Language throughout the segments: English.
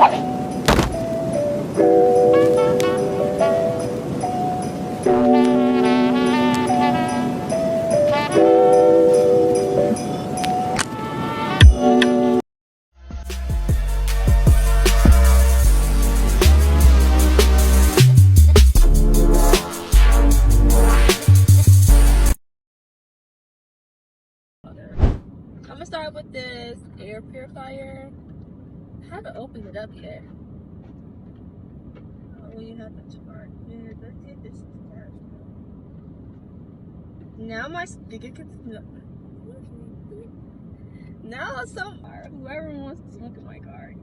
I'm gonna start with this air purifier. I haven't opened it up yet. Oh, you have to charge it. Let's get this charged. Now my speaker can. Now whoever wants to smoke in my car.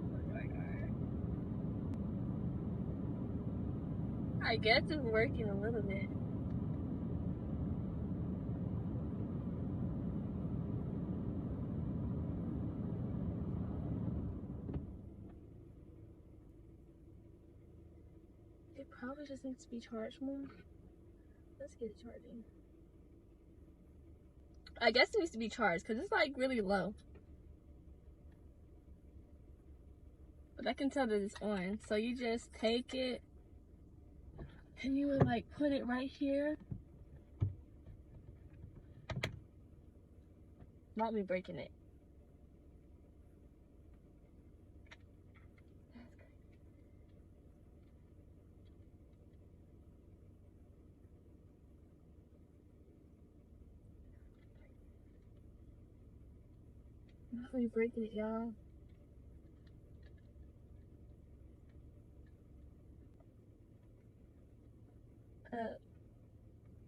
I guess it's working a little bit. It probably just needs to be charged more. Let's get it charging. I guess it needs to be charged because it's like really low. But I can tell that it's on. So you just take it and you would like put it right here. Not me breaking it. Not me breaking it, y'all.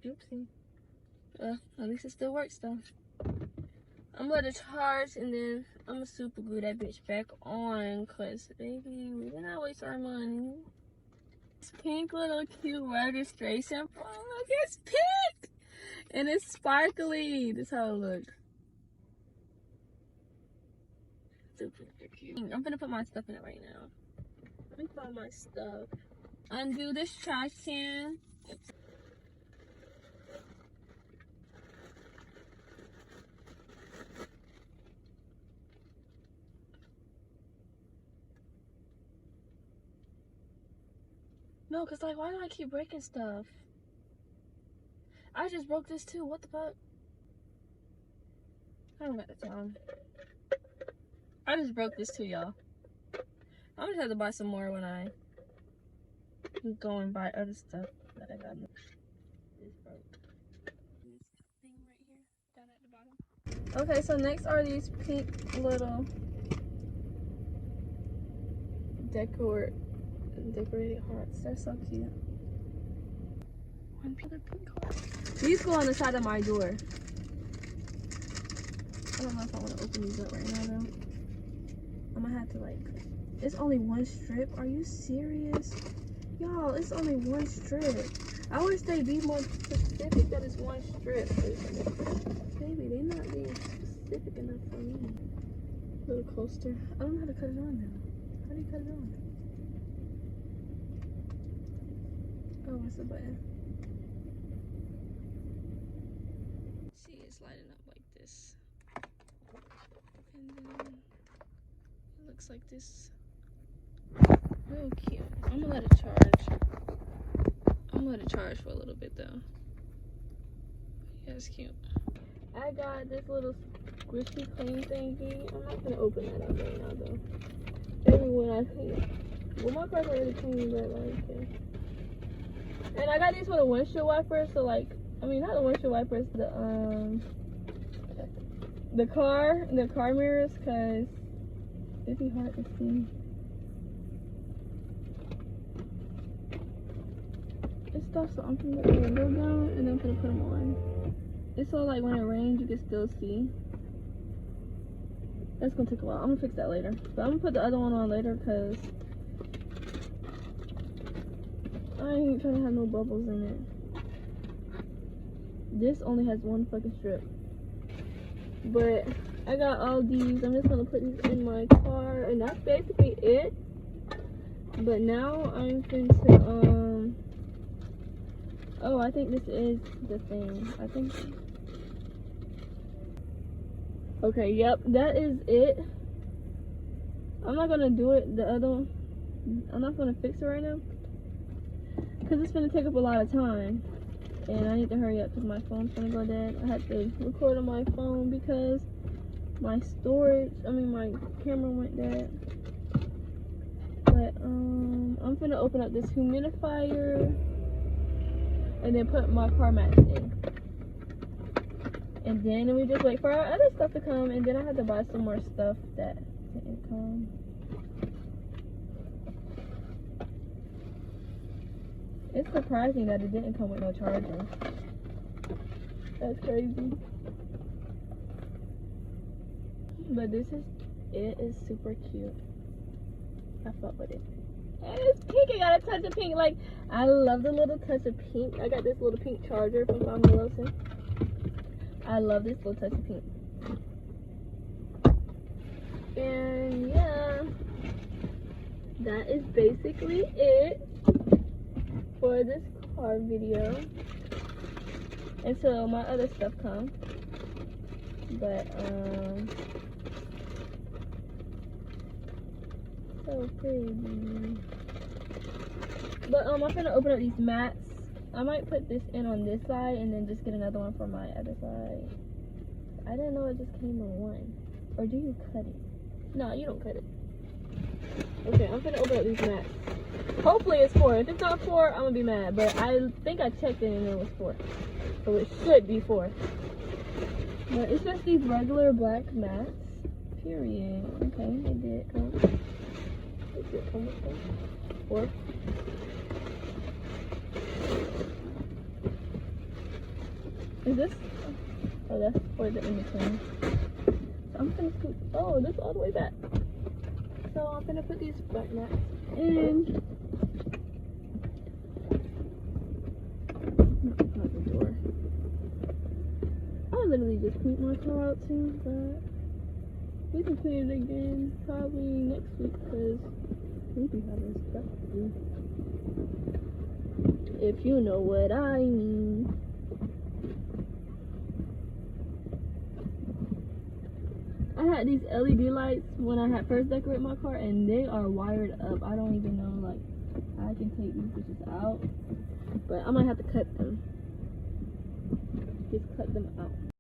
Oopsie. At least it still works though. I'm gonna let it charge and then I'm gonna super glue that bitch back on, cause baby, we did not waste our money. This pink little cute registration form. Look, it's pink and it's sparkly. This is how it looks. Super cute. I'm gonna put my stuff in it right now. Let me find my stuff. Undo this trash can. No, cause like, why do I keep breaking stuff? I just broke this too. What the fuck? I don't got the time. I just broke this too, y'all. I'm gonna have to buy some more when I go and buy other stuff that I got. This broke. This thing right here, down at the bottom. Okay, so next are these pink little decorated hearts. They're so cute. One other pink heart. These go on the side of my door. I don't know if I want to open these up right now though. I'm gonna have to like. It's only one strip. Are you serious? Y'all, it's only one strip. I wish they'd be more specific that it's one strip. Baby, they're not being specific enough for me. Little coaster. I don't know how to cut it on now. How do you cut it on? Oh, what's the button? See, it's lighting up like this. And then it looks like this. Real cute. I'm gonna let it charge. I'm gonna let it charge for a little bit though. Yeah, it's cute. I got this little squishy clean thingy. I'm not gonna open that up right now though. Maybe when I clean it. Well, my car's already clean, but like, yeah. And I got these for the windshield wipers, so like, I mean not the windshield wipers, the car mirrors, cause it'd be hard to see. It's stuff, so I'm gonna put the window down and then I'm gonna put them on. It's so like when it rains, you can still see. That's gonna take a while. I'm gonna fix that later. But I'm gonna put the other one on later, cause I ain't trying to have no bubbles in it. This only has one fucking strip. But I got all these. I'm just gonna put these in my car, and that's basically it. But now I'm going to oh, I think this is the thing. I think. Okay, yep, that is it. I'm not gonna do it the other one. I'm not gonna fix it right now because it's gonna take up a lot of time, and I need to hurry up because my phone's gonna go dead. I had to record on my phone because my camera went dead. But I'm gonna open up this humidifier and then put my car mats in, and then we just wait for our other stuff to come. And then I had to buy some more stuff that didn't come. It's surprising that it didn't come with no charger. That's crazy. But it is super cute. I fuck with it. And it's pink. It got a touch of pink. Like, I love the little touch of pink. I got this little pink charger from Family Wilson. I love this little touch of pink. And yeah, that is basically it for this car video until my other stuff comes. But so pretty. But I'm gonna open up these mats. I might put this in on this side and then just get another one for my other side. I didn't know it just came in one. Or do you cut it? No, you don't cut it. Okay, I'm gonna open up these mats. Hopefully it's 4. If it's not 4, I'm gonna be mad. But I think I checked it and it was 4. So it should be 4. But it's just these regular black mats. Period. Okay, it did come. It did come with them. 4. Is this? Oh, that's for the in between. So I'm gonna scoot. Oh, this all the way back. So I'm gonna put these black mats in. Out the door. I literally just cleaned my car out too, but we can clean it again probably next week because we be having stuff to do. If you know what I mean. I had these LED lights when I had first decorated my car, and they are wired up. I don't even know, like, I can take these bitches out, but I might have to cut them. Just cut them out.